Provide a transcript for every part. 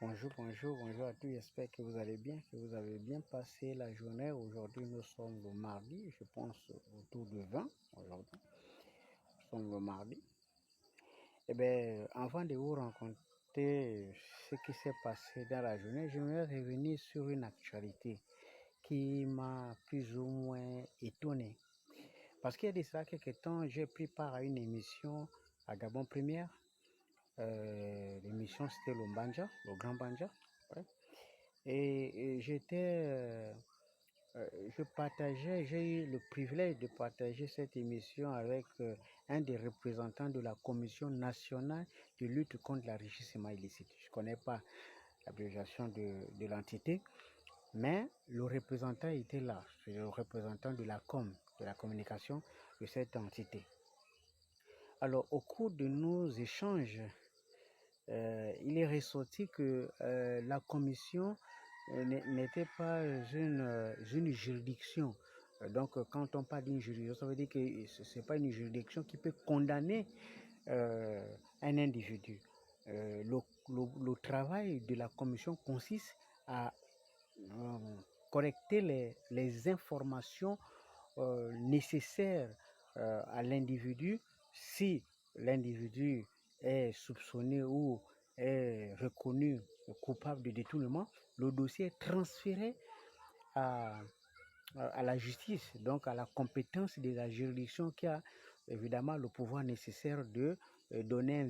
Bonjour à tous. J'espère que vous allez bien, que vous avez bien passé la journée. Aujourd'hui, nous sommes le mardi, je pense autour de 20 aujourd'hui. Nous sommes le mardi. Eh bien, avant de vous raconter ce qui s'est passé dans la journée, je vais revenir sur une actualité qui m'a plus ou moins étonné. Parce qu'il y a de cela quelques temps, j'ai pris part à une émission à Gabon Première. L'émission, c'était le Mbanja, le Grand Banja. Ouais. Et j'ai eu le privilège de partager cette émission avec un des représentants de la Commission nationale de lutte contre l'enrichissement illicite. Je ne connais pas l'abréviation de l'entité, mais le représentant était là. C'est le représentant de la de la communication de cette entité. Alors, au cours de nos échanges, il est ressorti que la commission n'était pas une juridiction. Donc, quand on parle d'une juridiction, ça veut dire que ce n'est pas une juridiction qui peut condamner un individu. Le travail de la commission consiste à collecter les informations nécessaires à l'individu si l'individu est soupçonné ou est reconnu coupable de détournement. Le dossier est transféré à la justice, donc à la compétence de la juridiction qui a évidemment le pouvoir nécessaire de donner un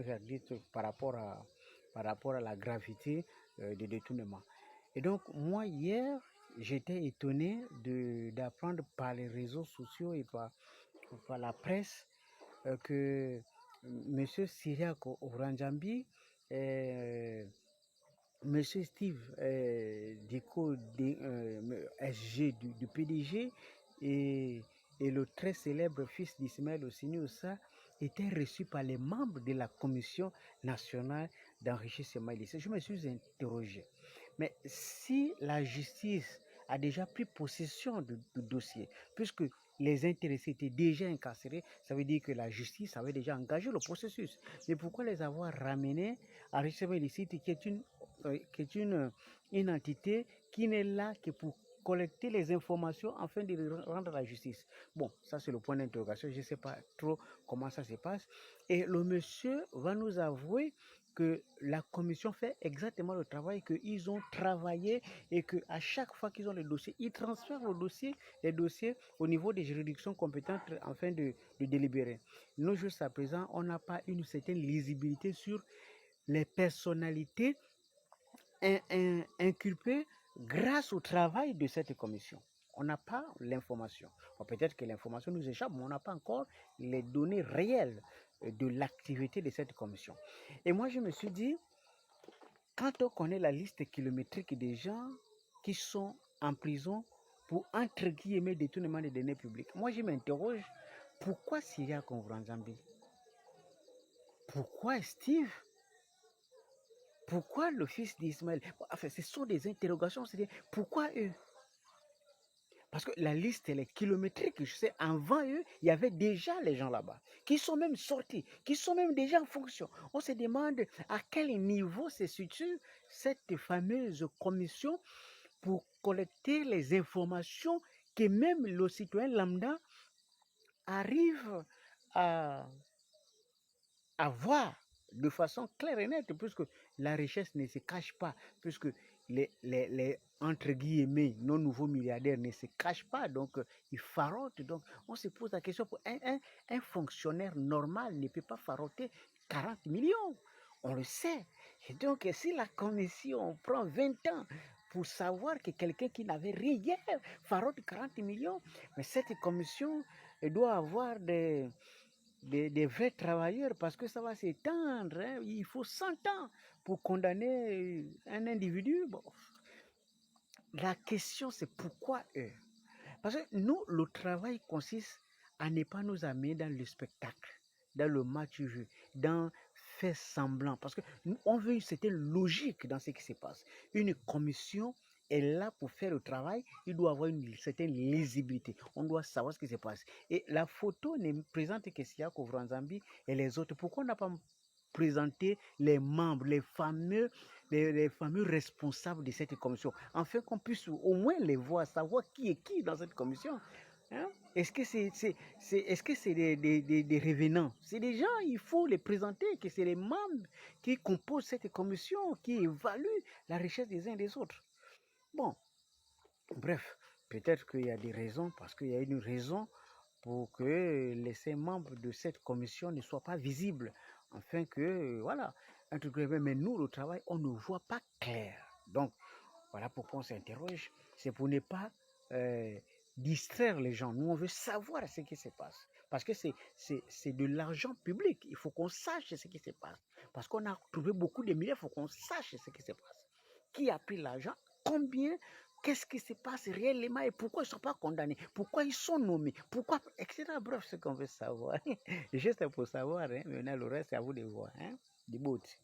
verdict par rapport à la gravité du détournement. Et donc, moi, hier, j'étais étonné d'apprendre par les réseaux sociaux et par la presse que M. Syriaco Oranjambi, M. Steve Diko, SG du PDG, et le très célèbre fils d'Ismaël Ossini Oussa étaient reçus par les membres de la Commission nationale d'enrichissement illicite. Je me suis interrogé. Mais si la justice a déjà pris possession du dossier, puisque les intéressés étaient déjà incarcérés, ça veut dire que la justice avait déjà engagé le processus. Mais pourquoi les avoir ramenés à enrichissement illicite, qui est une entité qui n'est là que pour collecter les informations afin de les rendre à la justice? Bon, ça c'est le point d'interrogation. Je ne sais pas trop comment ça se passe. Et le monsieur va nous avouer que la commission fait exactement le travail qu'ils ont travaillé et qu'à chaque fois qu'ils ont le dossier, ils transfèrent les dossiers au niveau des juridictions compétentes afin de délibérer. Nous, jusqu'à présent, on n'a pas une certaine lisibilité sur les personnalités inculpées grâce au travail de cette commission. On n'a pas l'information. Peut-être que l'information nous échappe, mais on n'a pas encore les données réelles de l'activité de cette commission. Et moi, je me suis dit, quand on connaît la liste kilométrique des gens qui sont en prison pour, entre guillemets, détournement des données publiques, moi, je m'interroge, pourquoi Syria Konvranzambi? Pourquoi Steve? Pourquoi le fils d'Ismaël? Enfin, ce sont des interrogations. C'est-à-dire, pourquoi eux? Parce que la liste, elle est kilométrique. Je sais, avant eux, il y avait déjà les gens là-bas, qui sont même sortis, qui sont même déjà en fonction. On se demande à quel niveau se situe cette fameuse commission pour collecter les informations que même le citoyen lambda arrive à voir de façon claire et nette, puisque la richesse ne se cache pas, puisque les entre guillemets, nos nouveaux milliardaires ne se cachent pas, donc ils farotent. Donc on se pose la question, pour un fonctionnaire normal ne peut pas faroter 40 millions, on le sait. Et donc si la commission prend 20 ans pour savoir que quelqu'un qui n'avait rien farote 40 millions, mais cette commission doit avoir des vrais travailleurs, parce que ça va s'étendre. Hein. Il faut 100 ans pour condamner un individu. Bon. La question, c'est pourquoi eux? Parce que nous, le travail consiste à ne pas nous amener dans le spectacle, dans le match-jeu, dans faire semblant. Parce qu'on veut une certaine logique dans ce qui se passe. Une commission est là pour faire le travail, il doit avoir une certaine lisibilité. On doit savoir ce qui se passe. Et la photo ne présente que Syria Konvranzambi et les autres. Pourquoi on n'a pas présenter les membres, les fameux responsables de cette commission, afin qu'on puisse au moins les voir, savoir qui est qui dans cette commission. Hein? Est-ce que c'est des revenants? C'est des gens, il faut les présenter, que c'est les membres qui composent cette commission, qui évaluent la richesse des uns et des autres. Bon, bref, peut-être qu'il y a des raisons, parce qu'il y a une raison pour que ces membres de cette commission ne soient pas visibles, afin que, voilà, entre guillemets, mais nous, le travail, on ne voit pas clair. Donc, voilà pourquoi on s'interroge, c'est pour ne pas distraire les gens. Nous, on veut savoir ce qui se passe, parce que c'est de l'argent public, il faut qu'on sache ce qui se passe, parce qu'on a trouvé beaucoup de milliards, il faut qu'on sache ce qui se passe. Qui a pris l'argent, combien, qu'est-ce qui se passe réellement et pourquoi ils ne sont pas condamnés, pourquoi ils sont nommés, pourquoi, etc. Bref, ce qu'on veut savoir. Juste pour savoir, hein, maintenant le reste, c'est à vous de voir. Hein, des bottes.